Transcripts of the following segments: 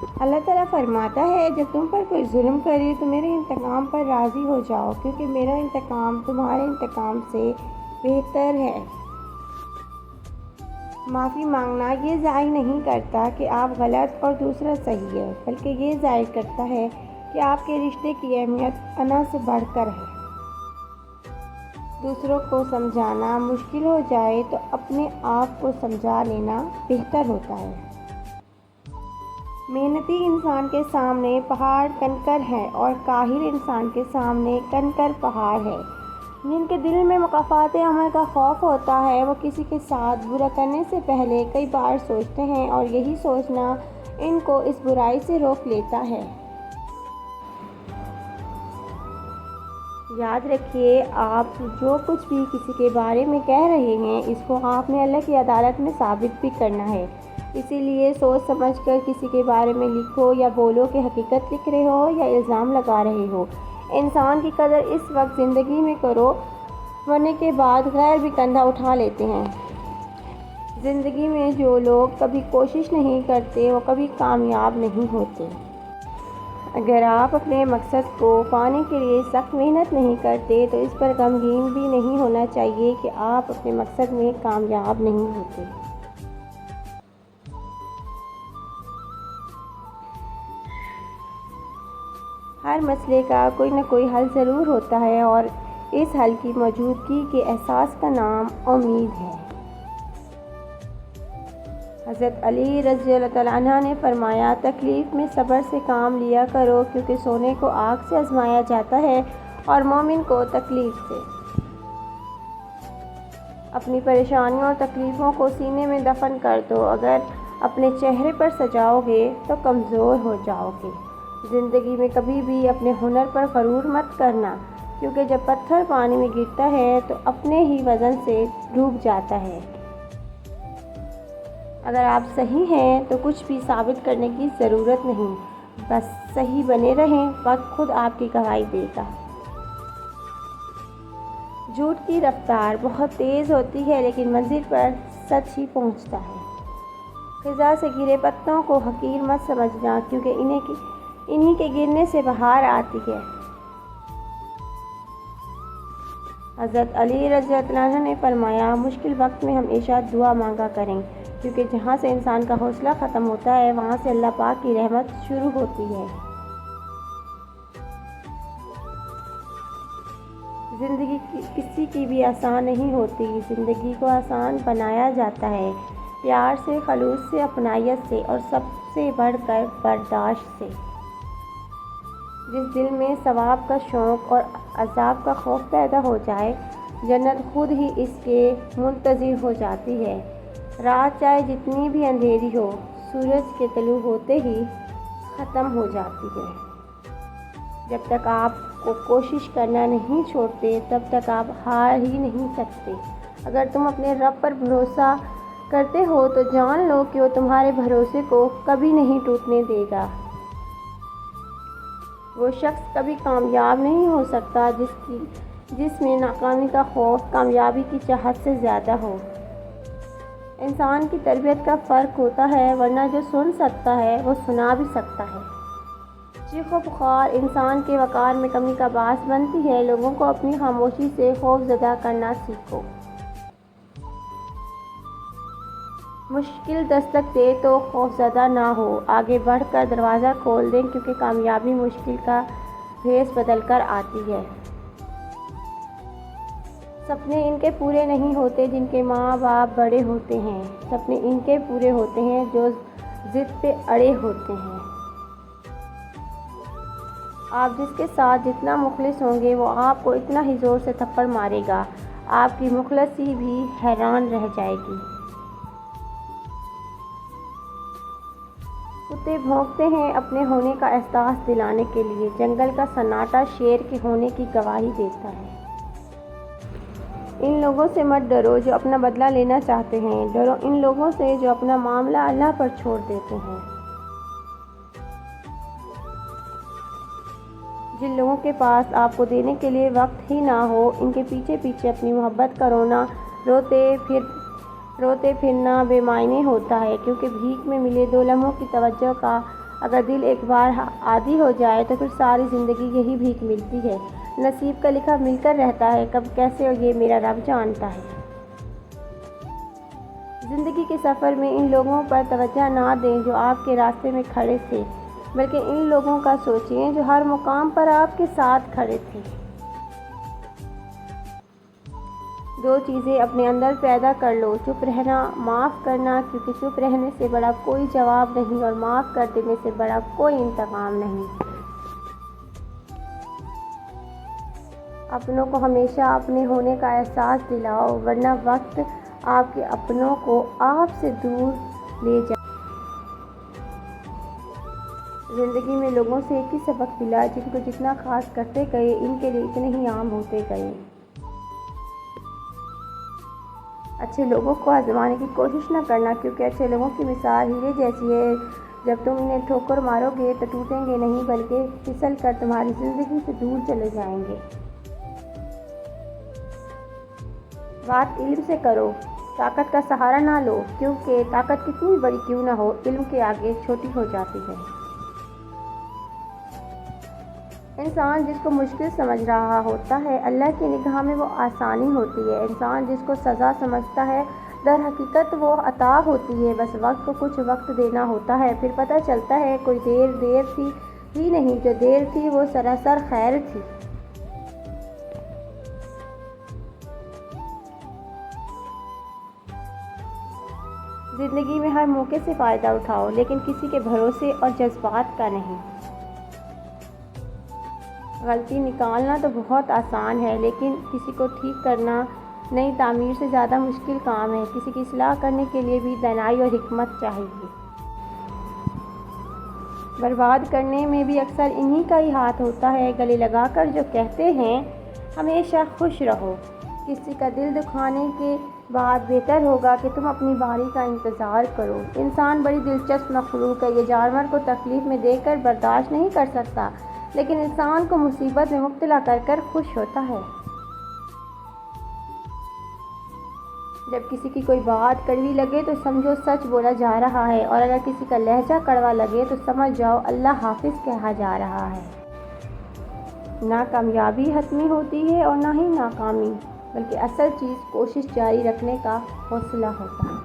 اللہ تعالیٰ فرماتا ہے جب تم پر کوئی ظلم کرے تو میرے انتقام پر راضی ہو جاؤ، کیونکہ میرا انتقام تمہارے انتقام سے بہتر ہے۔ معافی مانگنا یہ ظاہر نہیں کرتا کہ آپ غلط اور دوسرا صحیح ہے، بلکہ یہ ظاہر کرتا ہے کہ آپ کے رشتے کی اہمیت انا سے بڑھ کر ہے۔ دوسروں کو سمجھانا مشکل ہو جائے تو اپنے آپ کو سمجھا لینا بہتر ہوتا ہے۔ محنتی انسان کے سامنے پہاڑ کنکر ہے اور کاہل انسان کے سامنے کنکر پہاڑ ہے۔ جن کے دل میں مکافات عمل کا خوف ہوتا ہے وہ کسی کے ساتھ برا کرنے سے پہلے کئی بار سوچتے ہیں، اور یہی سوچنا ان کو اس برائی سے روک لیتا ہے۔ یاد رکھیے، آپ جو کچھ بھی کسی کے بارے میں کہہ رہے ہیں اس کو آپ نے اللہ کی عدالت میں ثابت بھی کرنا ہے۔ اسی لیے سوچ سمجھ کر کسی کے بارے میں لکھو یا بولو کہ حقیقت لکھ رہے ہو یا الزام لگا رہے ہو۔ انسان کی قدر اس وقت زندگی میں کرو، مرنے کے بعد غیر بھی کندھا اٹھا لیتے ہیں۔ زندگی میں جو لوگ کبھی کوشش نہیں کرتے وہ کبھی کامیاب نہیں ہوتے۔ اگر آپ اپنے مقصد کو پانے کے لیے سخت محنت نہیں کرتے تو اس پر غمگین بھی نہیں ہونا چاہیے کہ آپ اپنے مقصد میں کامیاب نہیں ہوتے۔ ہر مسئلے کا کوئی نہ کوئی حل ضرور ہوتا ہے، اور اس حل کی موجودگی کے احساس کا نام امید ہے۔ حضرت علی رضی اللہ تعالیٰ عنہ نے فرمایا، تکلیف میں صبر سے کام لیا کرو، کیونکہ سونے کو آگ سے آزمایا جاتا ہے اور مومن کو تکلیف سے۔ اپنی پریشانیوں اور تکلیفوں کو سینے میں دفن کر دو، اگر اپنے چہرے پر سجاؤ گے تو کمزور ہو جاؤ گے۔ زندگی میں کبھی بھی اپنے ہنر پر غرور مت کرنا، کیونکہ جب پتھر پانی میں گرتا ہے تو اپنے ہی وزن سے ڈوب جاتا ہے۔ اگر آپ صحیح ہیں تو کچھ بھی ثابت کرنے کی ضرورت نہیں، بس صحیح بنے رہیں، وقت خود آپ کی گواہی دے گا۔ جھوٹ کی رفتار بہت تیز ہوتی ہے لیکن منزل پر سچ ہی پہنچتا ہے۔ خزاں سے گرے پتوں کو حقیر مت سمجھنا، کیونکہ انہی کے گرنے سے بہار آتی ہے۔ حضرت علی رضی اللہ عنہ نے فرمایا، مشکل وقت میں ہمیشہ دعا مانگا کریں، کیونکہ جہاں سے انسان کا حوصلہ ختم ہوتا ہے وہاں سے اللہ پاک کی رحمت شروع ہوتی ہے۔ زندگی کسی کی بھی آسان نہیں ہوتی، زندگی کو آسان بنایا جاتا ہے پیار سے، خلوص سے، اپنائیت سے، اور سب سے بڑھ کر برداشت سے۔ جس دل میں ثواب کا شوق اور عذاب کا خوف پیدا ہو جائے، جنت خود ہی اس کے منتظر ہو جاتی ہے۔ رات چاہے جتنی بھی اندھیری ہو، سورج کے طلوع ہوتے ہی ختم ہو جاتی ہے۔ جب تک آپ کو کوشش کرنا نہیں چھوڑتے تب تک آپ ہار ہی نہیں سکتے۔ اگر تم اپنے رب پر بھروسہ کرتے ہو تو جان لو کہ وہ تمہارے بھروسے کو کبھی نہیں ٹوٹنے دے گا۔ وہ شخص کبھی کامیاب نہیں ہو سکتا جس میں ناکامی کا خوف کامیابی کی چاہت سے زیادہ ہو۔ انسان کی تربیت کا فرق ہوتا ہے، ورنہ جو سن سکتا ہے وہ سنا بھی سکتا ہے۔ چیخ و پکار انسان کے وقار میں کمی کا باعث بنتی ہے۔ لوگوں کو اپنی خاموشی سے خوف زدہ کرنا سیکھو۔ مشکل دستک دے تو خوف زدہ نہ ہو، آگے بڑھ کر دروازہ کھول دیں، کیونکہ کامیابی مشکل کا بھیس بدل کر آتی ہے۔ سپنے ان کے پورے نہیں ہوتے جن کے ماں باپ بڑے ہوتے ہیں، سپنے ان کے پورے ہوتے ہیں جو ضد پہ اڑے ہوتے ہیں۔ آپ جس کے ساتھ جتنا مخلص ہوں گے وہ آپ کو اتنا ہی زور سے تھپڑ مارے گا، آپ کی مخلصی بھی حیران رہ جائے گی۔ کتے بھونکتے ہیں اپنے ہونے کا احساس دلانے کے لیے، جنگل کا سناٹا شیر کے ہونے کی گواہی دیتا ہے۔ ان لوگوں سے مت ڈرو جو اپنا بدلہ لینا چاہتے ہیں، ڈرو ان لوگوں سے جو اپنا معاملہ اللہ پر چھوڑ دیتے ہیں۔ جن لوگوں کے پاس آپ کو دینے کے لیے وقت ہی نہ ہو، ان کے پیچھے پیچھے اپنی محبت کا رونا، روتے پھرنا بے معنی ہوتا ہے، کیونکہ بھیک میں ملے 2 لمحوں کی توجہ کا اگر دل ایک بار عادی ہو جائے تو پھر ساری زندگی یہی بھیک ملتی ہے۔ نصیب کا لکھا مل کر رہتا ہے، کب کیسے ہو یہ میرا رب جانتا ہے۔ زندگی کے سفر میں ان لوگوں پر توجہ نہ دیں جو آپ کے راستے میں کھڑے تھے، بلکہ ان لوگوں کا سوچیں جو ہر مقام پر آپ کے ساتھ کھڑے تھے۔ دو چیزیں اپنے اندر پیدا کر لو، چپ رہنا، معاف کرنا، کیونکہ چپ رہنے سے بڑا کوئی جواب نہیں اور معاف کر دینے سے بڑا کوئی انتقام نہیں۔ اپنوں کو ہمیشہ اپنے ہونے کا احساس دلاؤ، ورنہ وقت آپ کے اپنوں کو آپ سے دور لے جائے۔ زندگی میں لوگوں سے ایک ہی سبق ملا، جن کو جتنا خاص کرتے گئے ان کے لیے اتنے ہی عام ہوتے گئے۔ اچھے لوگوں کو آزمانے کی کوشش نہ کرنا، کیونکہ اچھے لوگوں کی مثال ہیرے جیسی ہے، جب تم انہیں ٹھوکر مارو گے تو ٹوٹیں گے نہیں بلکہ پھسل کر تمہاری زندگی سے دور چلے جائیں گے۔ بات علم سے کرو، طاقت کا سہارا نہ لو، کیونکہ طاقت کتنی بڑی کیوں نہ ہو علم کے آگے چھوٹی ہو جاتی ہے۔ انسان جس کو مشکل سمجھ رہا ہوتا ہے اللہ کی نگاہ میں وہ آسانی ہوتی ہے۔ انسان جس کو سزا سمجھتا ہے در حقیقت وہ عطا ہوتی ہے۔ بس وقت کو کچھ وقت دینا ہوتا ہے، پھر پتہ چلتا ہے کوئی دیر تھی ہی نہیں، جو دیر تھی وہ سراسر خیر تھی۔ زندگی میں ہر موقع سے فائدہ اٹھاؤ، لیکن کسی کے بھروسے اور جذبات کا نہیں۔ غلطی نکالنا تو بہت آسان ہے، لیکن کسی کو ٹھیک کرنا نئی تعمیر سے زیادہ مشکل کام ہے۔ کسی کی اصلاح کرنے کے لیے بھی دانائی اور حکمت چاہیے۔ برباد کرنے میں بھی اکثر انہی کا ہی ہاتھ ہوتا ہے، گلے لگا کر جو کہتے ہیں ہمیشہ خوش رہو۔ کسی کا دل دکھانے کے بعد بہتر ہوگا کہ تم اپنی باری کا انتظار کرو۔ انسان بڑی دلچسپ مخلوق ہے، یہ جانور کو تکلیف میں دیکھ کر برداشت نہیں کر سکتا، لیکن انسان کو مصیبت میں مبتلا کر کر خوش ہوتا ہے۔ جب کسی کی کوئی بات کڑوی لگے تو سمجھو سچ بولا جا رہا ہے، اور اگر کسی کا لہجہ کڑوا لگے تو سمجھ جاؤ اللہ حافظ کہا جا رہا ہے۔ نہ کامیابی حتمی ہوتی ہے اور نہ ہی ناکامی، بلکہ اصل چیز کوشش جاری رکھنے کا حوصلہ ہوتا ہے۔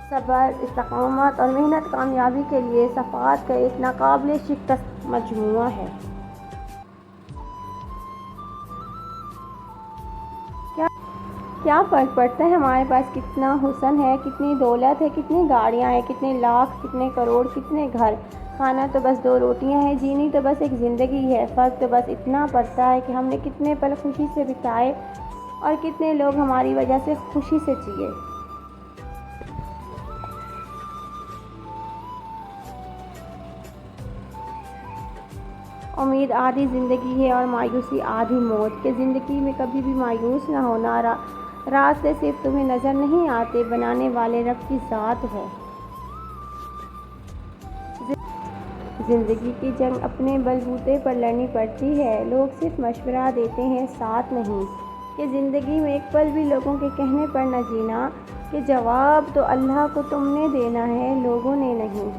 صبر، استقامت اور محنت کامیابی کے لیے صفات کا ایک ناقابل شکست مجموعہ ہے۔ کیا فرق پڑتا ہے ہمارے پاس کتنا حسن ہے، کتنی دولت ہے، کتنی گاڑیاں ہیں، کتنے لاکھ، کتنے کروڑ، کتنے گھر؟ کھانا تو بس 2 روٹیاں ہیں، جینی تو بس ایک زندگی ہے۔ فرق تو بس اتنا پڑتا ہے کہ ہم نے کتنے پل خوشی سے بتائے اور کتنے لوگ ہماری وجہ سے خوشی سے جیے۔ امید آدھی زندگی ہے اور مایوسی آدھی موت، کہ زندگی میں کبھی بھی مایوس نہ ہونا۔ راستے صرف تمہیں نظر نہیں آتے، بنانے والے رب کی ذات ہے۔ زندگی کی جنگ اپنے بل بوتے پر لڑنی پڑتی ہے، لوگ صرف مشورہ دیتے ہیں، ساتھ نہیں۔ کہ زندگی میں ایک پل بھی لوگوں کے کہنے پر نہ جینا، کہ جواب تو اللہ کو تم نے دینا ہے، لوگوں نے نہیں۔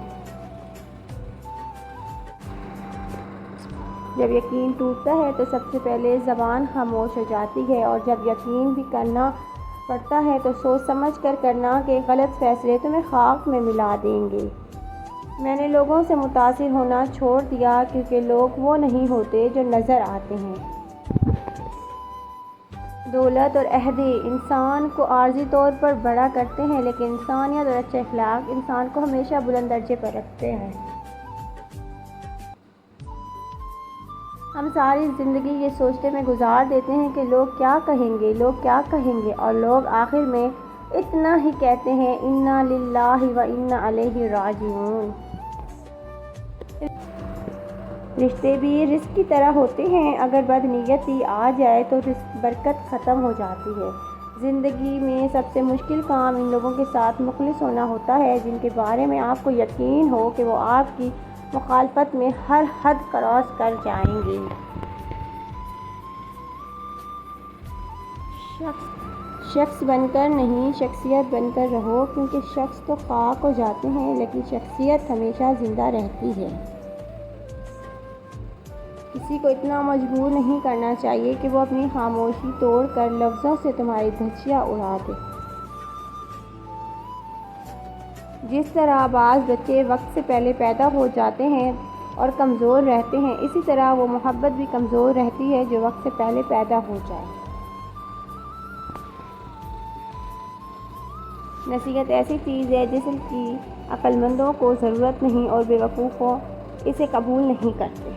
جب یقین ٹوٹتا ہے تو سب سے پہلے زبان خاموش ہو جاتی ہے، اور جب یقین بھی کرنا پڑتا ہے تو سوچ سمجھ کر کرنا، کہ غلط فیصلے تمہیں خاک میں ملا دیں گے۔ میں نے لوگوں سے متاثر ہونا چھوڑ دیا، کیونکہ لوگ وہ نہیں ہوتے جو نظر آتے ہیں۔ دولت اور عہدے انسان کو عارضی طور پر بڑا کرتے ہیں، لیکن انسانیت اور اچھے اخلاق انسان کو ہمیشہ بلند درجے پر رکھتے ہیں۔ ہم ساری زندگی یہ سوچتے میں گزار دیتے ہیں کہ لوگ کیا کہیں گے، لوگ کیا کہیں گے، اور لوگ آخر میں اتنا ہی کہتے ہیں، انا للہ و انا الیہ راجعون۔ رشتے بھی رزق کی طرح ہوتے ہیں، اگر بدنیتی آ جائے تو برکت ختم ہو جاتی ہے۔ زندگی میں سب سے مشکل کام ان لوگوں کے ساتھ مخلص ہونا ہوتا ہے جن کے بارے میں آپ کو یقین ہو کہ وہ آپ کی مخالفت میں ہر حد کراس کر جائیں گے۔ شخص بن کر نہیں، شخصیت بن کر رہو، کیونکہ شخص تو خاک ہو جاتے ہیں لیکن شخصیت ہمیشہ زندہ رہتی ہے۔ کسی کو اتنا مجبور نہیں کرنا چاہیے کہ وہ اپنی خاموشی توڑ کر لفظوں سے تمہاری دھجیاں اڑا دے۔ جس طرح بعض بچے وقت سے پہلے پیدا ہو جاتے ہیں اور کمزور رہتے ہیں، اسی طرح وہ محبت بھی کمزور رہتی ہے جو وقت سے پہلے پیدا ہو جائے۔ نصیحت ایسی چیز ہے جس کی عقل مندوں کو ضرورت نہیں اور بے وقوفوں اسے قبول نہیں کرتے۔